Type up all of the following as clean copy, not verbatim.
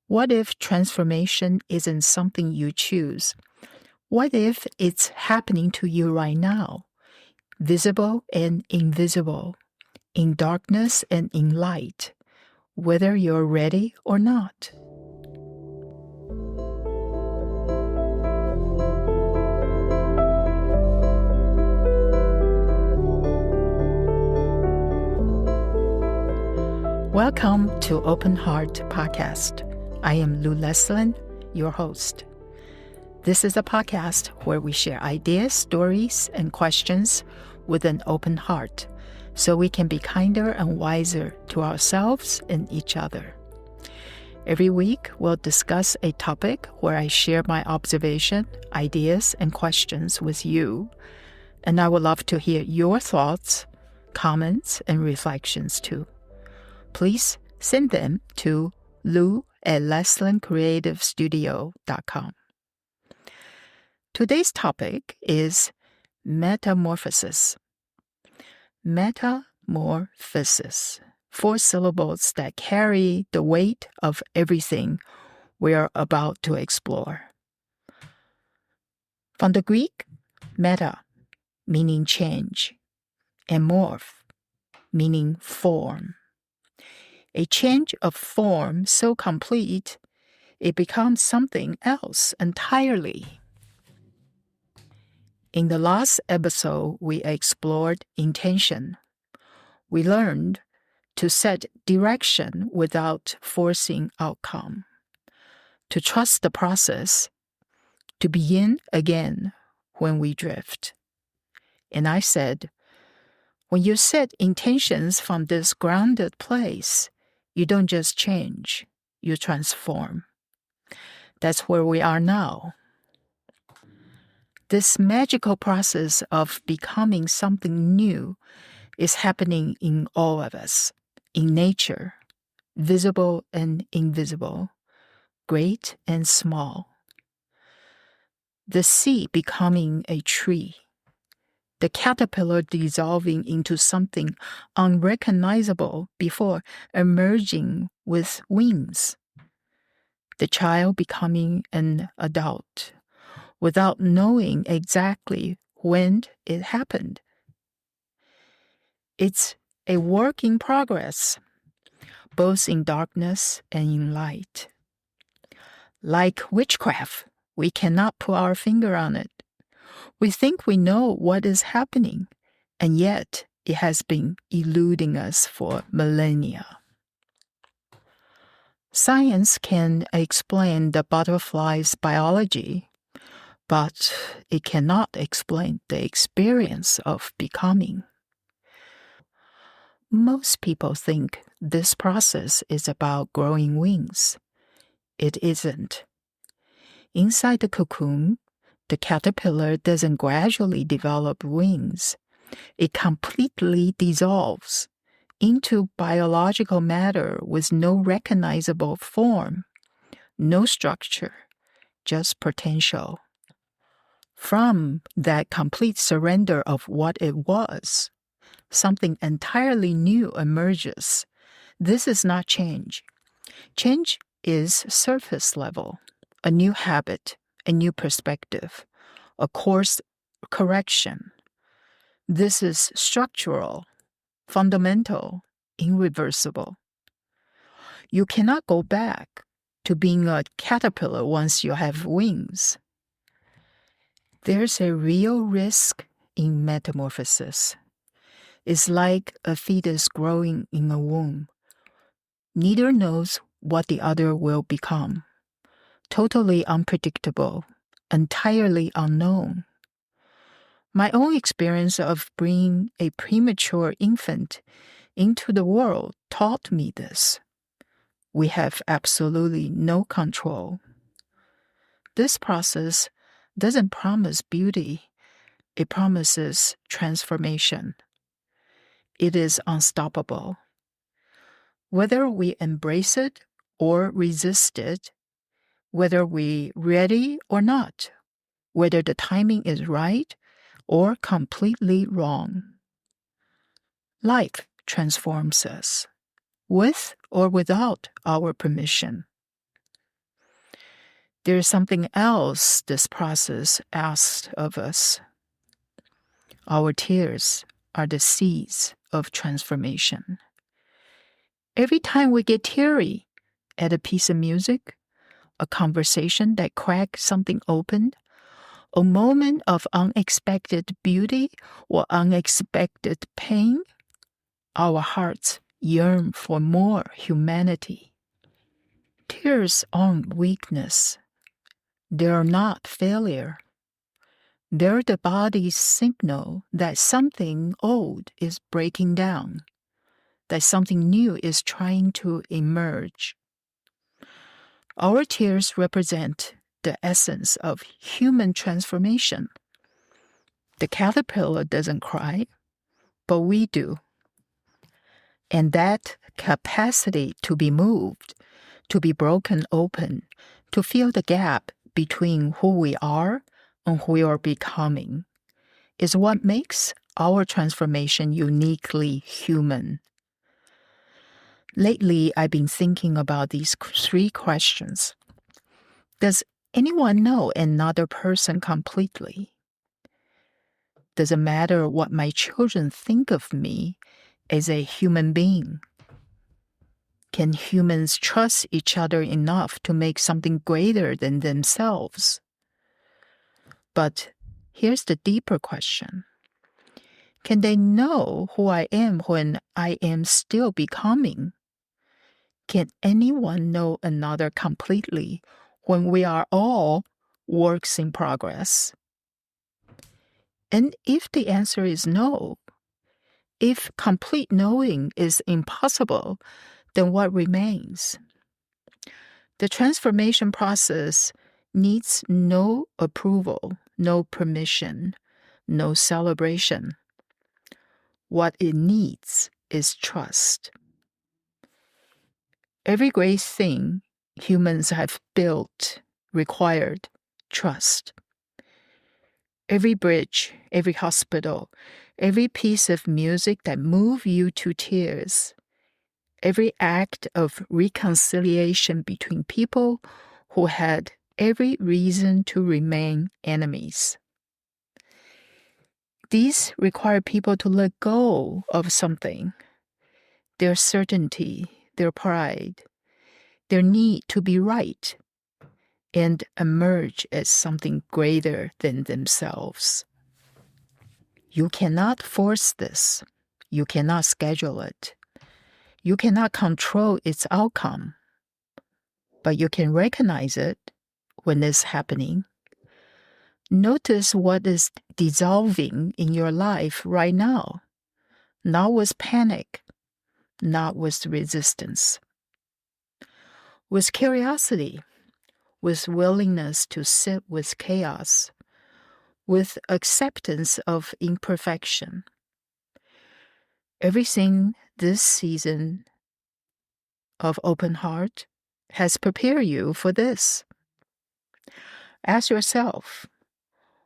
What if transformation isn't something you choose? What if it's happening to you right now, visible and invisible, in darkness and in light, whether you're ready or not? Welcome to Open Heart Podcast. I am Lou Leslin, your host. This is a podcast where we share ideas, stories, and questions with an open heart so we can be kinder and wiser to ourselves and each other. Every week, we'll discuss a topic where I share my observation, ideas, and questions with you, and I would love to hear your thoughts, comments, and reflections too. Please send them to lou@leslincreativestudio.com. Today's topic is metamorphosis. Metamorphosis, 4 syllables that carry the weight of everything we are about to explore. From the Greek, meta, meaning change, and morph, meaning form. A change of form so complete, it becomes something else entirely. In the last episode, we explored intention. We learned to set direction without forcing outcome, to trust the process, to begin again when we drift. And I said, when you set intentions from this grounded place, you don't just change, you transform. That's where we are now. This magical process of becoming something new is happening in all of us, in nature, visible and invisible, great and small. The seed becoming a tree, the caterpillar dissolving into something unrecognizable before emerging with wings, the child becoming an adult without knowing exactly when it happened. It's a work in progress, both in darkness and in light. Like witchcraft, we cannot put our finger on it. We think we know what is happening, and yet it has been eluding us for millennia. Science can explain the butterfly's biology, but it cannot explain the experience of becoming. Most people think this process is about growing wings. It isn't. Inside the cocoon, the caterpillar doesn't gradually develop wings. It completely dissolves into biological matter with no recognizable form, no structure, just potential. From that complete surrender of what it was, something entirely new emerges. This is not change. Change is surface level, a new habit, a new perspective, a course correction. This is structural, fundamental, irreversible. You cannot go back to being a caterpillar once you have wings. There's a real risk in metamorphosis. It's like a fetus growing in a womb. Neither knows what the other will become. Totally unpredictable, entirely unknown. My own experience of bringing a premature infant into the world taught me this. We have absolutely no control. This process doesn't promise beauty, it promises transformation. It is unstoppable. Whether we embrace it or resist it, whether we're ready or not, whether the timing is right or completely wrong. Life transforms us, with or without our permission. There is something else this process asks of us. Our tears are the seeds of transformation. Every time we get teary at a piece of music, a conversation that cracks something open, a moment of unexpected beauty or unexpected pain, our hearts yearn for more humanity. Tears aren't weakness. They're not failure. They're the body's signal that something old is breaking down, that something new is trying to emerge. Our tears represent the essence of human transformation. The caterpillar doesn't cry, but we do. And that capacity to be moved, to be broken open, to feel the gap between who we are and who we are becoming, is what makes our transformation uniquely human. Lately, I've been thinking about these 3 questions. Does anyone know another person completely? Does it matter what my children think of me as a human being? Can humans trust each other enough to make something greater than themselves? But here's the deeper question. Can they know who I am when I am still becoming? Can anyone know another completely when we are all works in progress? And if the answer is no, if complete knowing is impossible, then what remains? The transformation process needs no approval, no permission, no celebration. What it needs is trust. Every great thing humans have built required trust. Every bridge, every hospital, every piece of music that moved you to tears, every act of reconciliation between people who had every reason to remain enemies. These require people to let go of something, their certainty, their pride, their need to be right, and emerge as something greater than themselves. You cannot force this. You cannot schedule it. You cannot control its outcome. But you can recognize it when it's happening. Notice what is dissolving in your life right now, not with panic, not with resistance. With curiosity, with willingness to sit with chaos, with acceptance of imperfection. Everything this season of open heart has prepared you for this. Ask yourself,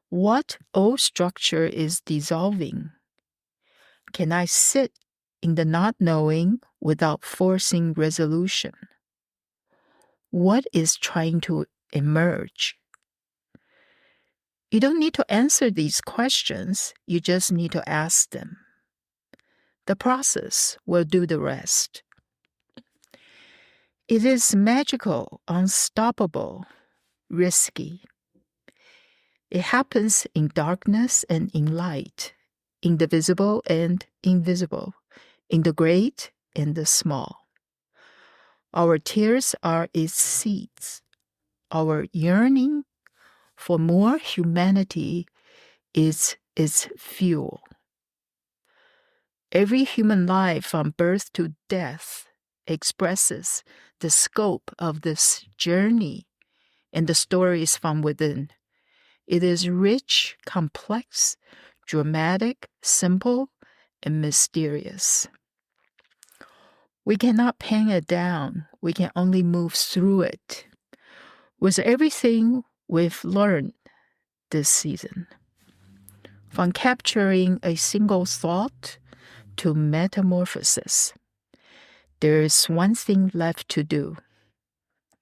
what old structure is dissolving? Can I sit in the not knowing without forcing resolution? What is trying to emerge? You don't need to answer these questions, you just need to ask them. The process will do the rest. It is magical, unstoppable, risky. It happens in darkness and in light, in the visible and invisible, in the great and the small. Our tears are its seeds. Our yearning for more humanity is its fuel. Every human life from birth to death expresses the scope of this journey and the stories from within. It is rich, complex, dramatic, simple, and mysterious. We cannot pen it down. We can only move through it. With everything we've learned this season, from capturing a single thought to metamorphosis, there is one thing left to do.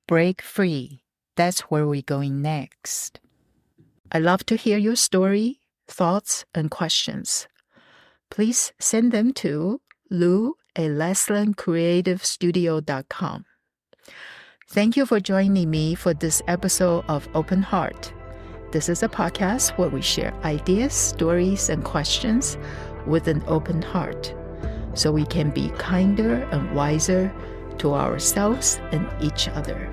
Break free That's where we're going next. I love to hear your story, thoughts, and questions. Please send them to lou@lesliencreativestudio.com. Thank you for joining me for this episode of Open Heart. This is a podcast where we share ideas, stories, and questions with an open heart, so we can be kinder and wiser to ourselves and each other.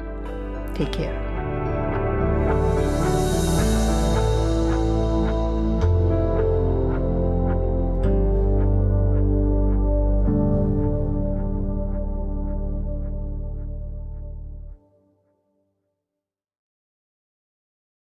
Take care.